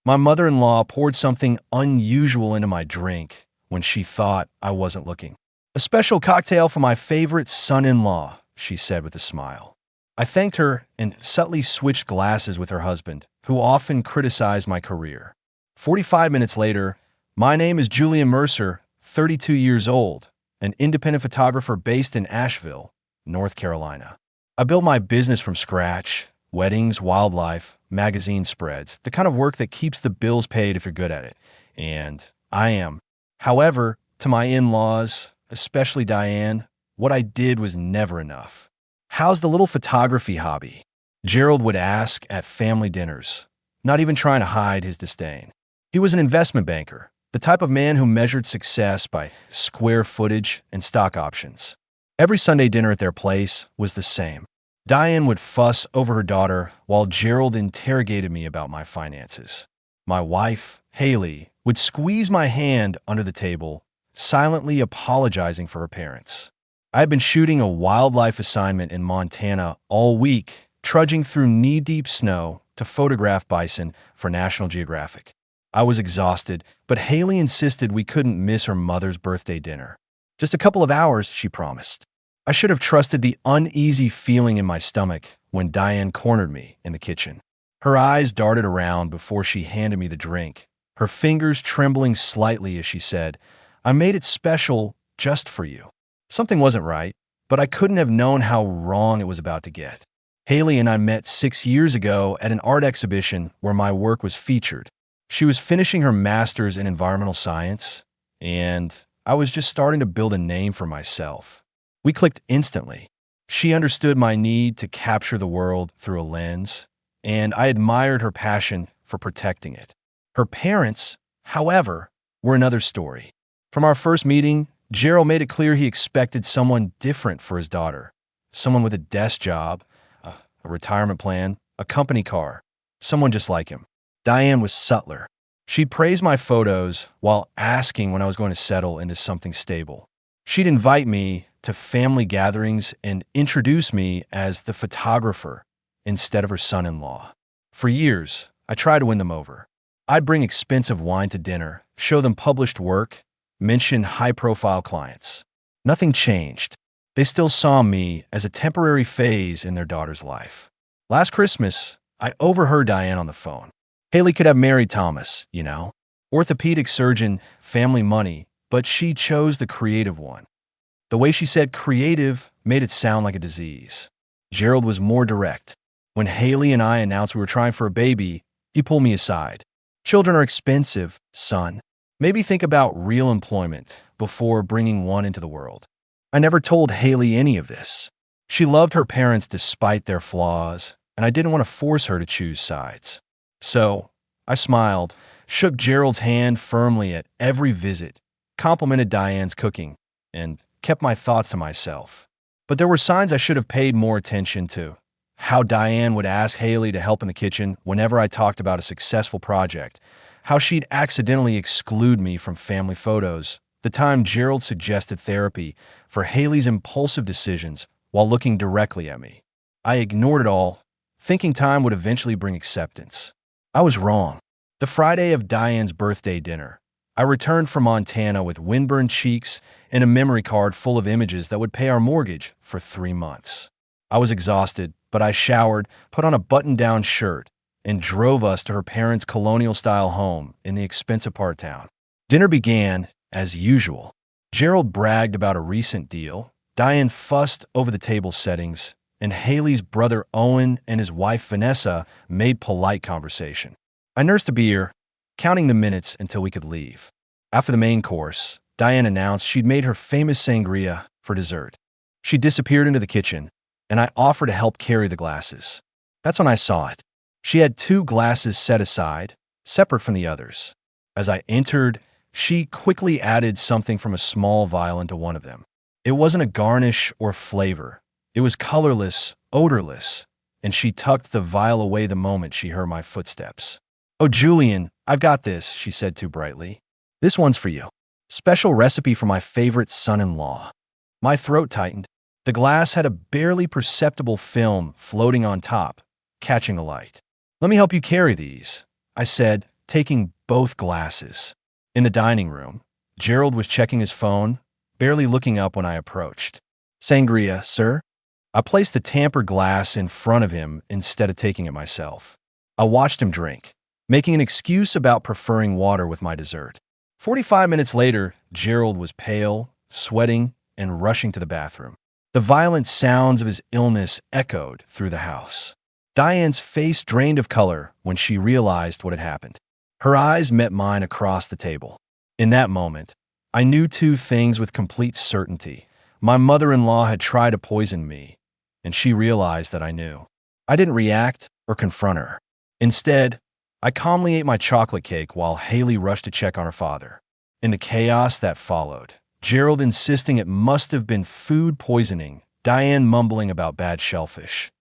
My mother-in-law poured something unusual into my drink when she thought I wasn't looking. "A special cocktail for my favorite son-in-law," she said with a smile. I thanked her and subtly switched glasses with her husband, who often criticized my career. 45 minutes later, "My name is Julian Mercer, 32 years old, an independent photographer based in Asheville, North Carolina. I built my business from scratch: weddings, wildlife, magazine spreads, the kind of work that keeps the bills paid if you're good at it. And I am. However, to my in-laws, especially Diane, what I did was never enough. How's the little photography hobby?" Gerald would ask at family dinners, not even trying to hide his disdain. He was an investment banker, the type of man who measured success by square footage and stock options. Every Sunday dinner at their place was the same. Diane would fuss over her daughter while Gerald interrogated me about my finances. My wife, Haley, would squeeze my hand under the table, silently apologizing for her parents. I had been shooting a wildlife assignment in Montana all week, trudging through knee-deep snow to photograph bison for National Geographic. I was exhausted, but Haley insisted we couldn't miss her mother's birthday dinner. "Just a couple of hours," she promised. I should have trusted the uneasy feeling in my stomach when Diane cornered me in the kitchen. Her eyes darted around before she handed me the drink, her fingers trembling slightly as she said, "I made it special just for you." Something wasn't right, but I couldn't have known how wrong it was about to get. Haley and I met 6 years ago at an art exhibition where my work was featured. She was finishing her master's in environmental science, and I was just starting to build a name for myself. We clicked instantly. She understood my need to capture the world through a lens, and I admired her passion for protecting it. Her parents, however, were another story. From our first meeting, Gerald made it clear he expected someone different for his daughter. Someone with a desk job, a retirement plan, a company car. Someone just like him. Diane was subtler. She'd praise my photos while asking when I was going to settle into something stable. She'd invite me to family gatherings and introduce me as the photographer instead of her son-in-law. For years, I tried to win them over. I'd bring expensive wine to dinner, show them published work, mention high-profile clients. Nothing changed. They still saw me as a temporary phase in their daughter's life. Last Christmas, I overheard Diane on the phone. Haley could have married Thomas, you know. Orthopedic surgeon, family money, but she chose the creative one. The way she said creative made it sound like a disease. Gerald was more direct. When Haley and I announced we were trying for a baby, he pulled me aside. "Children are expensive, son. Maybe think about real employment before bringing one into the world." I never told Haley any of this. She loved her parents despite their flaws, and I didn't want to force her to choose sides. So I smiled, shook Gerald's hand firmly at every visit, complimented Diane's cooking, and kept my thoughts to myself. But there were signs I should have paid more attention to. How Diane would ask Haley to help in the kitchen whenever I talked about a successful project. How she'd accidentally exclude me from family photos. The time Gerald suggested therapy for Haley's impulsive decisions while looking directly at me. I ignored it all, thinking time would eventually bring acceptance. I was wrong. The Friday of Diane's birthday dinner, I returned from Montana with windburned cheeks and a memory card full of images that would pay our mortgage for 3 months. I was exhausted, but I showered, put on a button-down shirt, and drove us to her parents' colonial-style home in the expensive part of town. Dinner began as usual. Gerald bragged about a recent deal, Diane fussed over the table settings, and Haley's brother Owen and his wife Vanessa made polite conversation. I nursed a beer, counting the minutes until we could leave. After the main course, Diane announced she'd made her famous sangria for dessert. She disappeared into the kitchen, and I offered to help carry the glasses. That's when I saw it. She had 2 glasses set aside, separate from the others. As I entered, she quickly added something from a small vial into one of them. It wasn't a garnish or flavor. It was colorless, odorless, and she tucked the vial away the moment she heard my footsteps. "Oh, Julian, I've got this," she said too brightly. "This one's for you. Special recipe for my favorite son-in-law." My throat tightened. The glass had a barely perceptible film floating on top, catching the light. "Let me help you carry these," I said, taking both glasses. In the dining room, Gerald was checking his phone, barely looking up when I approached. Sangria, sir? I placed the tampered glass in front of him instead of taking it myself. I watched him drink, making an excuse about preferring water with my dessert. 45 minutes later, Gerald was pale, sweating, and rushing to the bathroom. The violent sounds of his illness echoed through the house. Diane's face drained of color when she realized what had happened. Her eyes met mine across the table. In that moment, I knew two things with complete certainty. My mother-in-law had tried to poison me, and she realized that I knew. I didn't react or confront her. Instead, I calmly ate my chocolate cake while Haley rushed to check on her father. In the chaos that followed, Gerald insisting it must have been food poisoning, Diane mumbling about bad shellfish.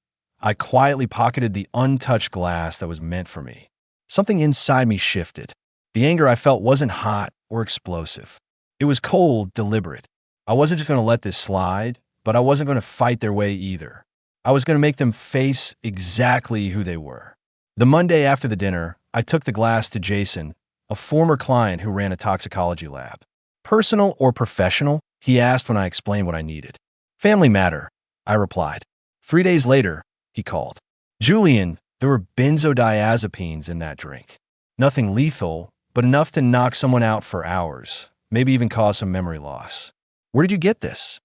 I quietly pocketed the untouched glass that was meant for me. Something inside me shifted. The anger I felt wasn't hot or explosive. It was cold, deliberate. I wasn't just going to let this slide, but I wasn't going to fight their way either. I was going to make them face exactly who they were. The Monday after the dinner, I took the glass to Jason, a former client who ran a toxicology lab. Personal or professional? He asked when I explained what I needed. Family matter, I replied. 3 days later, he called. Julian, there were benzodiazepines in that drink. Nothing lethal, but enough to knock someone out for hours, maybe even cause some memory loss. Where did you get this?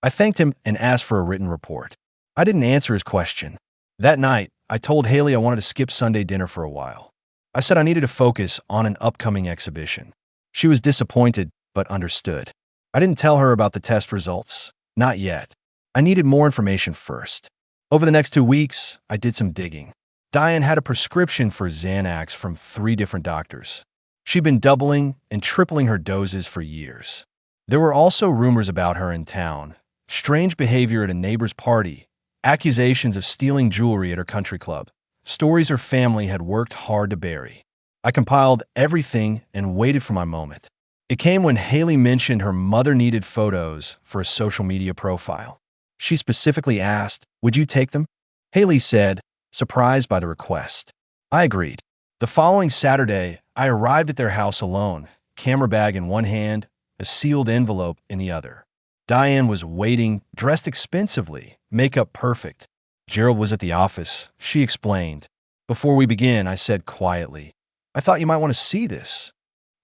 I thanked him and asked for a written report. I didn't answer his question. That night, I told Haley I wanted to skip Sunday dinner for a while. I said I needed to focus on an upcoming exhibition. She was disappointed, but understood. I didn't tell her about the test results. Not yet. I needed more information first. Over the next 2 weeks, I did some digging. Diane had a prescription for Xanax from 3 different doctors. She'd been doubling and tripling her doses for years. There were also rumors about her in town, strange behavior at a neighbor's party, accusations of stealing jewelry at her country club, stories her family had worked hard to bury. I compiled everything and waited for my moment. It came when Haley mentioned her mother needed photos for a social media profile. She specifically asked, "Would you take them?" Haley said, surprised by the request. I agreed. The following Saturday, I arrived at their house alone, camera bag in one hand, a sealed envelope in the other. Diane was waiting, dressed expensively, makeup perfect. Gerald was at the office. She explained. Before we began, I said quietly, "I thought you might want to see this."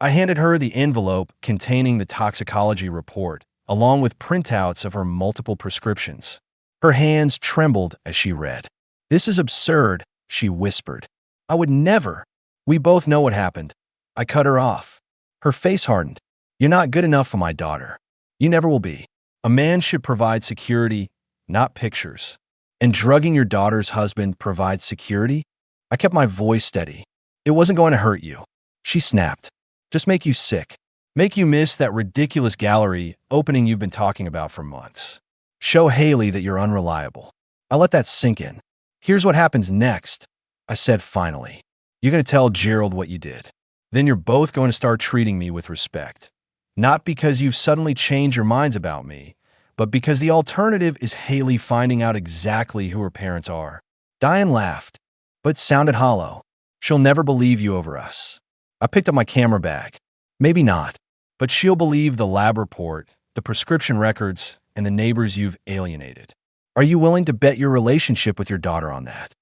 I handed her the envelope containing the toxicology report, along with printouts of her multiple prescriptions. Her hands trembled as she read. "This is absurd," she whispered. "I would never." "We both know what happened." I cut her off. Her face hardened. "You're not good enough for my daughter. You never will be. A man should provide security, not pictures. And drugging your daughter's husband provides security?" I kept my voice steady. "It wasn't going to hurt you." She snapped. "Just make you sick. Make you miss that ridiculous gallery opening you've been talking about for months. Show Haley that you're unreliable." I let that sink in. "Here's what happens next," I said finally. "You're going to tell Gerald what you did. Then you're both going to start treating me with respect. Not because you've suddenly changed your minds about me, but because the alternative is Haley finding out exactly who her parents are." Diane laughed, but sounded hollow. "She'll never believe you over us." I picked up my camera bag. "Maybe not, but she'll believe the lab report, the prescription records, and the neighbors you've alienated. Are you willing to bet your relationship with your daughter on that?"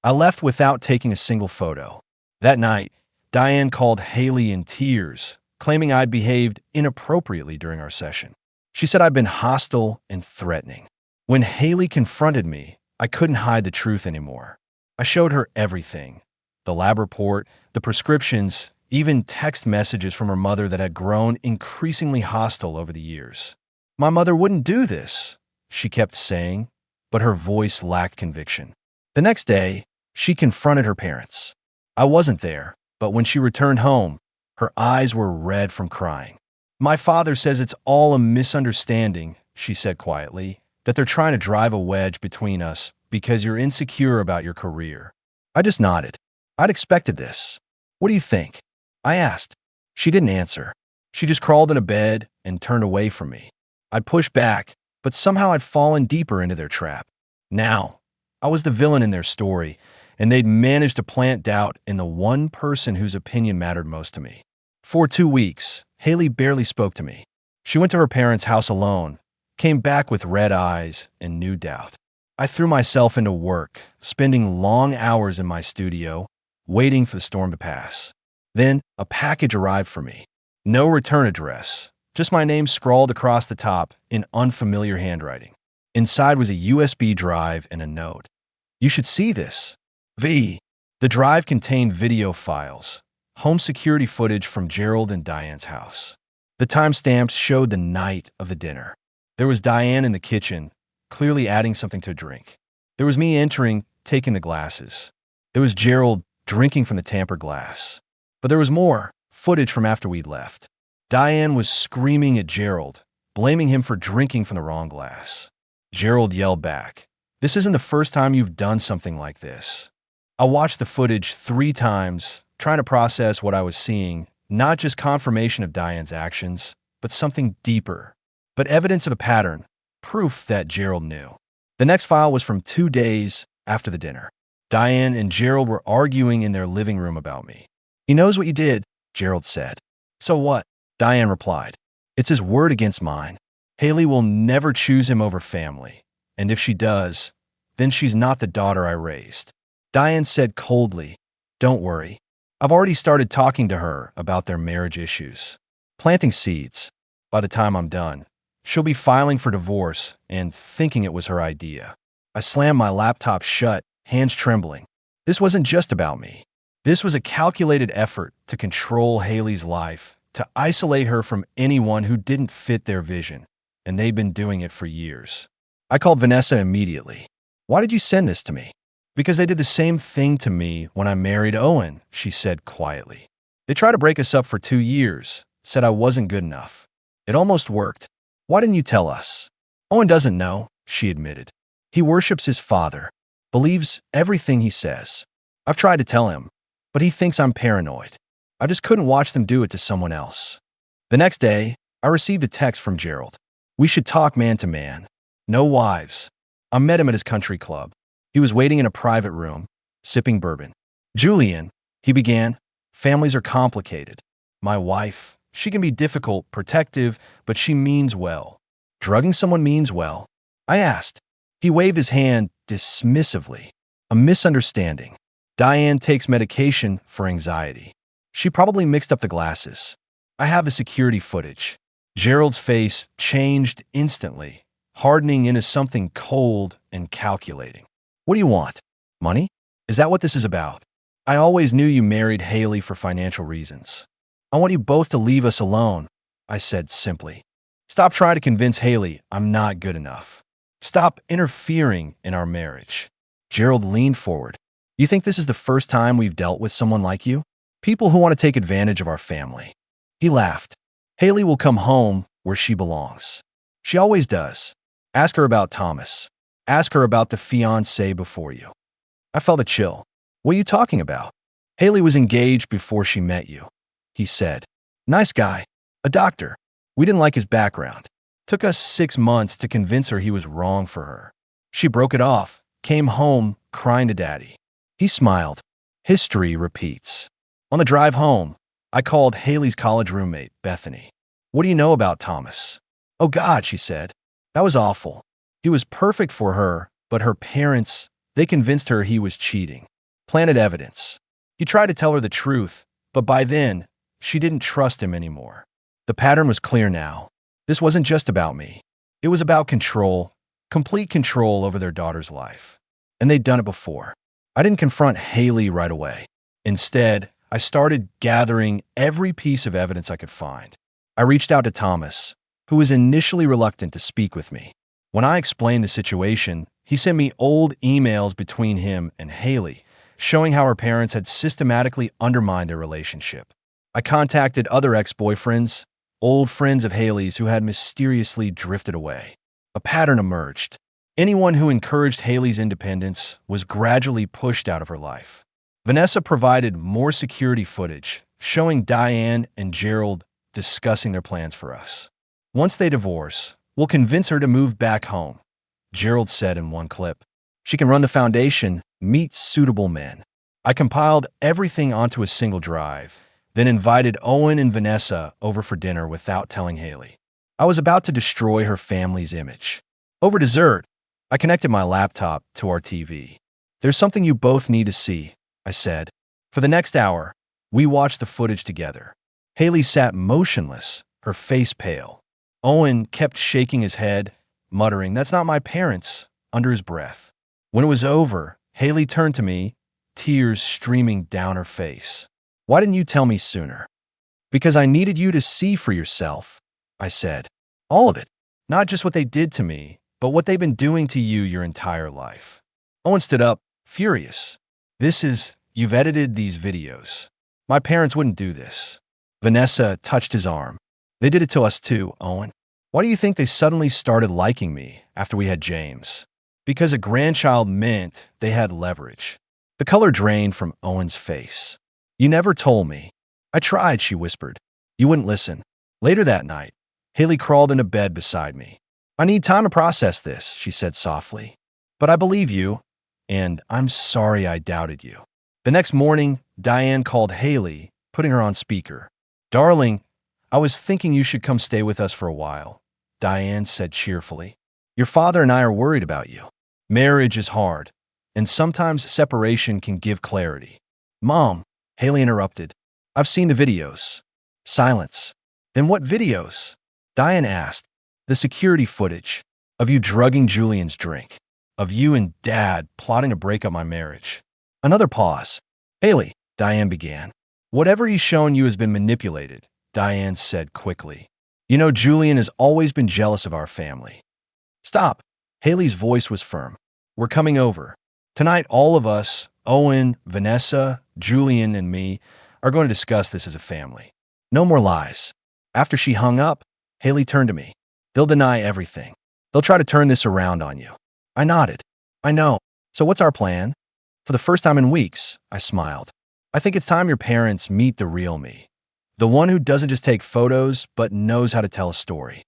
I left without taking a single photo. That night, Diane called Haley in tears, claiming I'd behaved inappropriately during our session. She said I'd been hostile and threatening. When Haley confronted me, I couldn't hide the truth anymore. I showed her everything. The lab report, the prescriptions, even text messages from her mother that had grown increasingly hostile over the years. "My mother wouldn't do this," she kept saying, but her voice lacked conviction. The next day, she confronted her parents. I wasn't there, but when she returned home, her eyes were red from crying. "My father says it's all a misunderstanding," she said quietly, "that they're trying to drive a wedge between us because you're insecure about your career." I just nodded. I'd expected this. "What do you think?" I asked. She didn't answer. She just crawled into bed and turned away from me. I'd pushed back, but somehow I'd fallen deeper into their trap. Now, I was the villain in their story, and they'd managed to plant doubt in the one person whose opinion mattered most to me. For 2 weeks, Haley barely spoke to me. She went to her parents' house alone, came back with red eyes and new doubt. I threw myself into work, spending long hours in my studio, waiting for the storm to pass. Then, a package arrived for me. No return address, just my name scrawled across the top in unfamiliar handwriting. Inside was a USB drive and a note. "You should see this. V." The drive contained video files, home security footage from Gerald and Diane's house. The timestamps showed the night of the dinner. There was Diane in the kitchen, clearly adding something to drink. There was me entering, taking the glasses. There was Gerald drinking from the tampered glass. But there was more, footage from after we'd left. Diane was screaming at Gerald, blaming him for drinking from the wrong glass. Gerald yelled back, "This isn't the first time you've done something like this." I watched the footage 3 times, trying to process what I was seeing, not just confirmation of Diane's actions, but something deeper. But evidence of a pattern, proof that Gerald knew. The next file was from 2 days after the dinner. Diane and Gerald were arguing in their living room about me. "He knows what you did," Gerald said. "So what?" Diane replied. "It's his word against mine. Haley will never choose him over family, and if she does, then she's not the daughter I raised." Diane said coldly, "Don't worry. I've already started talking to her about their marriage issues. Planting seeds. By the time I'm done, she'll be filing for divorce and thinking it was her idea." I slammed my laptop shut, hands trembling. This wasn't just about me. This was a calculated effort to control Haley's life, to isolate her from anyone who didn't fit their vision, and they'd been doing it for years. I called Vanessa immediately. "Why did you send this to me?" "Because they did the same thing to me when I married Owen," she said quietly. "They tried to break us up for 2 years, said I wasn't good enough. It almost worked. Why didn't you tell us?" "Owen doesn't know," she admitted. "He worships his father, believes everything he says. I've tried to tell him, but he thinks I'm paranoid. I just couldn't watch them do it to someone else." The next day, I received a text from Gerald. "We should talk man to man. No wives." I met him at his country club. He was waiting in a private room, sipping bourbon. "Julian," he began, "families are complicated. My wife, she can be difficult, protective, but she means well." "Drugging someone means well?" I asked. He waved his hand dismissively. "A misunderstanding. Diane takes medication for anxiety. She probably mixed up the glasses. I have the security footage." Gerald's face changed instantly, hardening into something cold and calculating. "What do you want? Money? Is that what this is about?" "I always knew you married Haley for financial reasons. I want you both to leave us alone," I said simply. "Stop trying to convince Haley I'm not good enough. Stop interfering in our marriage." Gerald leaned forward. "You think this is the first time we've dealt with someone like you? People who want to take advantage of our family." He laughed. "Haley will come home where she belongs. She always does. Ask her about Thomas. Ask her about the fiancé before you." I felt a chill. "What are you talking about?" "Haley was engaged before she met you," he said. "Nice guy. A doctor. We didn't like his background. Took us 6 months to convince her he was wrong for her. She broke it off, came home crying to Daddy." He smiled. History repeats. On the drive home, I called Haley's college roommate, Bethany. "What do you know about Thomas?" "Oh God," she said. "That was awful. He was perfect for her, but her parents, they convinced her he was cheating. Planted evidence. He tried to tell her the truth, but by then, she didn't trust him anymore." The pattern was clear now. This wasn't just about me. It was about control, complete control over their daughter's life. And they'd done it before. I didn't confront Haley right away. Instead, I started gathering every piece of evidence I could find. I reached out to Thomas, who was initially reluctant to speak with me. When I explained the situation, he sent me old emails between him and Haley, showing how her parents had systematically undermined their relationship. I contacted other ex-boyfriends, old friends of Haley's who had mysteriously drifted away. A pattern emerged. Anyone who encouraged Haley's independence was gradually pushed out of her life. Vanessa provided more security footage, showing Diane and Gerald discussing their plans for us. "Once they divorce, we'll convince her to move back home," Gerald said in one clip. "She can run the foundation, Meet suitable men. I compiled everything onto a single drive, then invited Owen and Vanessa over for dinner without telling Haley. I was about to destroy her family's image. Over dessert, I connected my laptop to our TV. There's something you both need to see, I said. For the next hour, we watched the footage together. Haley sat motionless, her face pale. Owen kept shaking his head, muttering, "That's not my parents," under his breath. When it was over, Haley turned to me, tears streaming down her face. "Why didn't you tell me sooner?" "Because I needed you to see for yourself," I said. "All of it. Not just what they did to me, but what they've been doing to you your entire life." Owen stood up, furious. You've edited these videos. My parents wouldn't do this." Vanessa touched his arm. "They did it to us too, Owen. Why do you think they suddenly started liking me after we had James?" "Because a grandchild meant they had leverage." The color drained from Owen's face. "You never told me." "I tried," she whispered. "You wouldn't listen." Later that night, Haley crawled into bed beside me. "I need time to process this," she said softly. "But I believe you, and I'm sorry I doubted you." The next morning, Diane called Haley, putting her on speaker. "Darling, I was thinking you should come stay with us for a while," Diane said cheerfully. "Your father and I are worried about you. Marriage is hard, and sometimes separation can give clarity." "Mom," Haley interrupted. "I've seen the videos." Silence. "Then what videos?" Diane asked. "The security footage of you drugging Julian's drink, of you and Dad plotting to break up my marriage." Another pause. "Haley," Diane began. "Whatever he's shown you has been manipulated," Diane said quickly. "You know, Julian has always been jealous of our family." "Stop." Haley's voice was firm. "We're coming over. Tonight, all of us, Owen, Vanessa, Julian, and me, are going to discuss this as a family. No more lies." After she hung up, Haley turned to me. "They'll deny everything. They'll try to turn this around on you." I nodded. "I know. So what's our plan?" For the first time in weeks, I smiled. "I think it's time your parents meet the real me. The one who doesn't just take photos, but knows how to tell a story."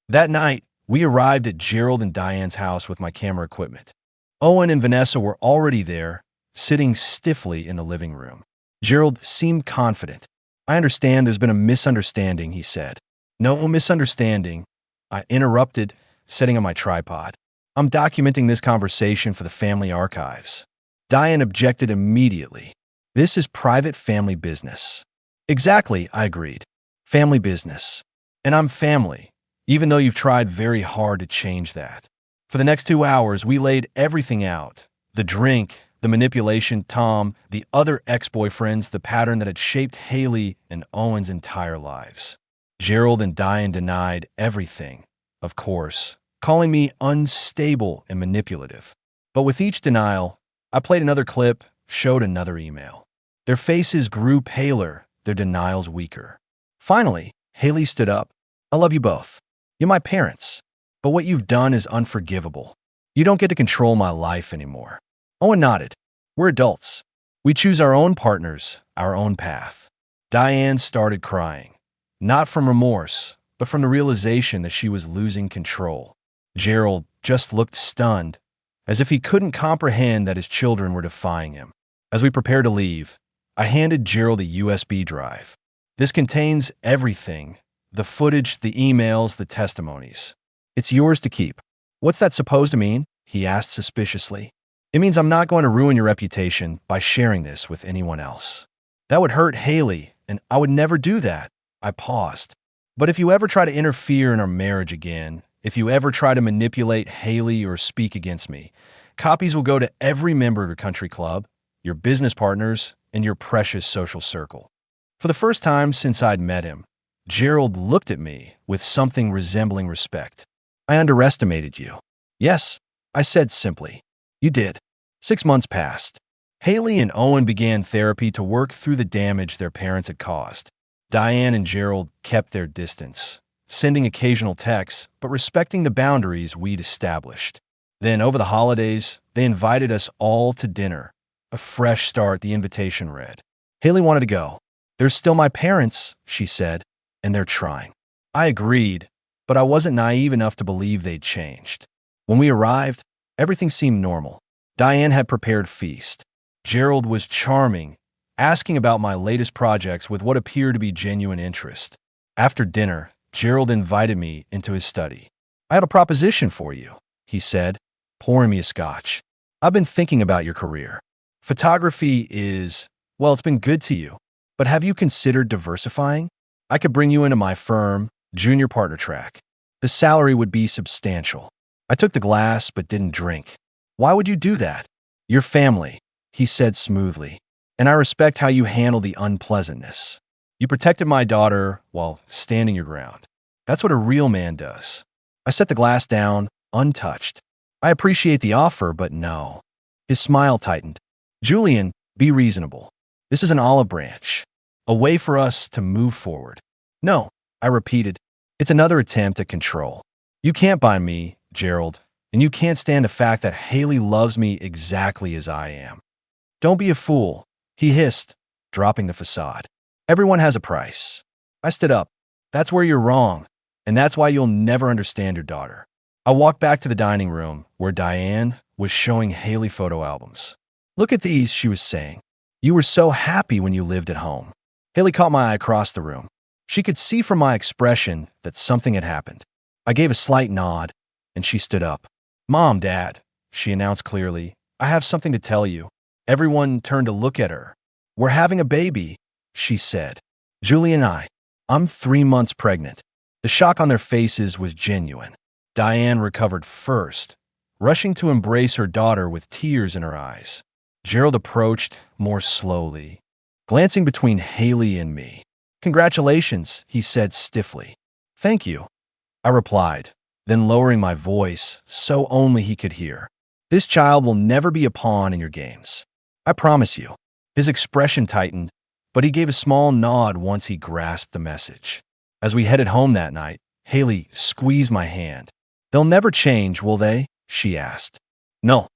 That night, we arrived at Gerald and Diane's house with my camera equipment. Owen and Vanessa were already there, sitting stiffly in the living room. Gerald seemed confident. "I understand there's been a misunderstanding," he said. "No misunderstanding," I interrupted, setting on my tripod. "I'm documenting this conversation for the family archives." Diane objected immediately. "This is private family business." "Exactly," I agreed. "Family business. And I'm family, even though you've tried very hard to change that." For the next 2 hours, we laid everything out. The drink, the manipulation, Tom, the other ex-boyfriends, the pattern that had shaped Haley and Owen's entire lives. Gerald and Diane denied everything, of course, calling me unstable and manipulative. But with each denial, I played another clip, showed another email. Their faces grew paler, their denials weaker. Finally, Haley stood up. "I love you both. You're my parents. But what you've done is unforgivable. You don't get to control my life anymore." Owen nodded. "We're adults. We choose our own partners, our own path." Diane started crying. Not from remorse, but from the realization that she was losing control. Gerald just looked stunned, as if he couldn't comprehend that his children were defying him. As we prepared to leave, I handed Gerald a USB drive. "This contains everything, the footage, the emails, the testimonies. It's yours to keep." "What's that supposed to mean?" he asked suspiciously. "It means I'm not going to ruin your reputation by sharing this with anyone else." "That would hurt Haley, and I would never do that." I paused. "But if you ever try to interfere in our marriage again, if you ever try to manipulate Haley or speak against me, copies will go to every member of your country club, your business partners, and your precious social circle." For the first time since I'd met him, Gerald looked at me with something resembling respect. "I underestimated you." "Yes," I said simply. "You did." 6 months passed. Haley and Owen began therapy to work through the damage their parents had caused. Diane and Gerald kept their distance, sending occasional texts, but respecting the boundaries we'd established. Then, over the holidays, they invited us all to dinner. A fresh start, the invitation read. Haley wanted to go. "They're still my parents," she said, "and they're trying." I agreed, but I wasn't naive enough to believe they'd changed. When we arrived, everything seemed normal. Diane had prepared feast. Gerald was charming, asking about my latest projects with what appeared to be genuine interest. After dinner, Gerald invited me into his study. "I had a proposition for you," he said, pouring me a scotch. "I've been thinking about your career. Photography is, well, it's been good to you. But have you considered diversifying? I could bring you into my firm, junior partner track. The salary would be substantial." I took the glass but didn't drink. "Why would you do that?" "Your family," he said smoothly, "and I respect how you handle the unpleasantness. You protected my daughter while standing your ground. That's what a real man does." I set the glass down, untouched. "I appreciate the offer, but no." His smile tightened. "Julian, be reasonable. This is an olive branch, a way for us to move forward." "No," I repeated. "It's another attempt at control. You can't buy me, Gerald, and you can't stand the fact that Haley loves me exactly as I am." "Don't be a fool," he hissed, dropping the facade. "Everyone has a price." I stood up. "That's where you're wrong, and that's why you'll never understand your daughter." I walked back to the dining room, where Diane was showing Haley photo albums. "Look at these," she was saying. "You were so happy when you lived at home." Haley caught my eye across the room. She could see from my expression that something had happened. I gave a slight nod, and she stood up. "Mom, Dad," she announced clearly, "I have something to tell you." Everyone turned to look at her. "We're having a baby," she said. "Julie and I. I'm 3 months pregnant." The shock on their faces was genuine. Diane recovered first, rushing to embrace her daughter with tears in her eyes. Gerald approached more slowly, glancing between Haley and me. "Congratulations," he said stiffly. "Thank you," I replied, then lowering my voice so only he could hear. "This child will never be a pawn in your games. I promise you." His expression tightened, but he gave a small nod once he grasped the message. As we headed home that night, Haley squeezed my hand. "They'll never change, will they?" she asked. "No,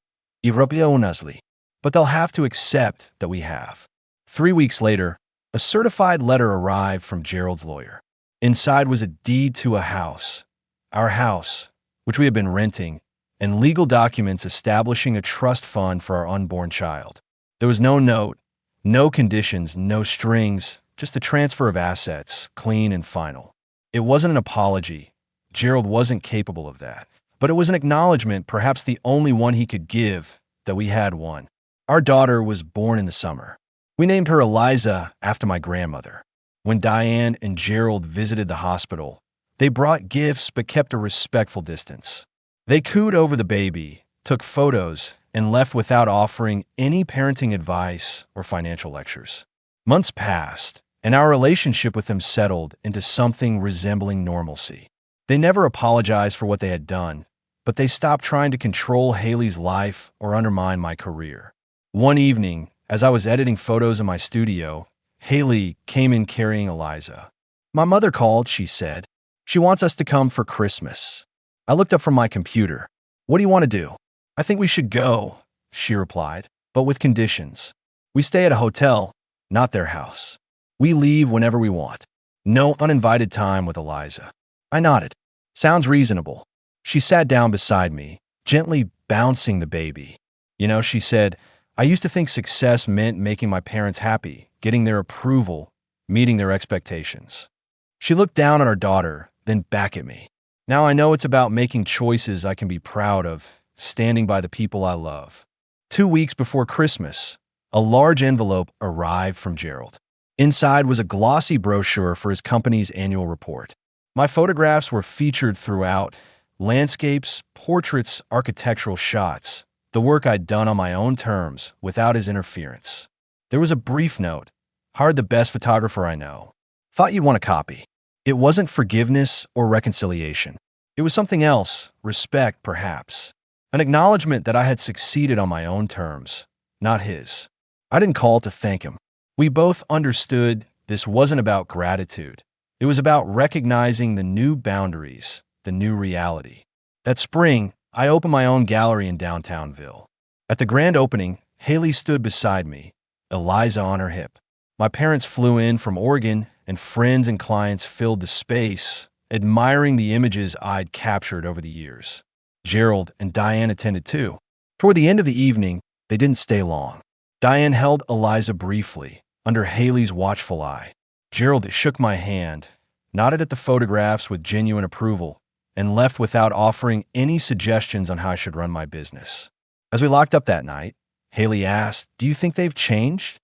irreparably, but they'll have to accept that we have." 3 weeks later, a certified letter arrived from Gerald's lawyer. Inside was a deed to a house, our house, which we had been renting, and legal documents establishing a trust fund for our unborn child. There was no note, no conditions, no strings, just a transfer of assets, clean and final. It wasn't an apology. Gerald wasn't capable of that. But it was an acknowledgement, perhaps the only one he could give, that we had one. Our daughter was born in the summer. We named her Eliza after my grandmother. When Diane and Gerald visited the hospital, they brought gifts but kept a respectful distance. They cooed over the baby, took photos, and left without offering any parenting advice or financial lectures. Months passed, and our relationship with them settled into something resembling normalcy. They never apologized for what they had done, but they stopped trying to control Haley's life or undermine my career. One evening, as I was editing photos in my studio, Haley came in carrying Eliza. "My mother called," she said. "She wants us to come for Christmas." I looked up from my computer. "What do you want to do?" "I think we should go," she replied, "but with conditions. We stay at a hotel, not their house. We leave whenever we want. No uninvited time with Eliza." I nodded. "Sounds reasonable." She sat down beside me, gently bouncing the baby. "You know," she said, "I used to think success meant making my parents happy, getting their approval, meeting their expectations." She looked down at our daughter, then back at me. "Now I know it's about making choices I can be proud of, standing by the people I love." 2 weeks before Christmas, a large envelope arrived from Gerald. Inside was a glossy brochure for his company's annual report. My photographs were featured throughout: landscapes, portraits, architectural shots, the work I'd done on my own terms, without his interference. There was a brief note: "Hired the best photographer I know. Thought you'd want a copy." It wasn't forgiveness or reconciliation. It was something else, respect perhaps. An acknowledgement that I had succeeded on my own terms, not his. I didn't call to thank him. We both understood this wasn't about gratitude. It was about recognizing the new boundaries, the new reality. That spring, I opened my own gallery in downtownville. At the grand opening, Haley stood beside me, Eliza on her hip. My parents flew in from Oregon, and friends and clients filled the space, admiring the images I'd captured over the years. Gerald and Diane attended too, Toward the end of the evening, they didn't stay long. Diane held Eliza briefly, under Haley's watchful eye. Gerald shook my hand, nodded at the photographs with genuine approval, and left without offering any suggestions on how I should run my business. As we locked up that night, Haley asked, "Do you think they've changed?"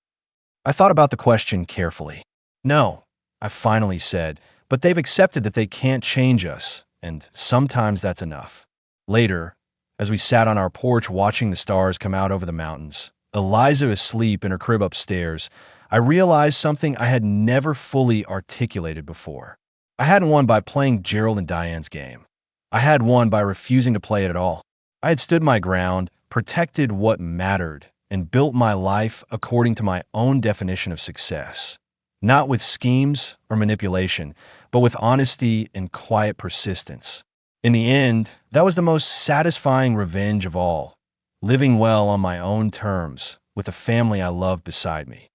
I thought about the question carefully. "No," I finally said, "but they've accepted that they can't change us, and sometimes that's enough." Later, as we sat on our porch watching the stars come out over the mountains, Eliza asleep in her crib upstairs, I realized something I had never fully articulated before. I hadn't won by playing Gerald and Diane's game. I had won by refusing to play it at all. I had stood my ground, protected what mattered, and built my life according to my own definition of success. Not with schemes or manipulation, but with honesty and quiet persistence. In the end, that was the most satisfying revenge of all, living well on my own terms with the family I loved beside me.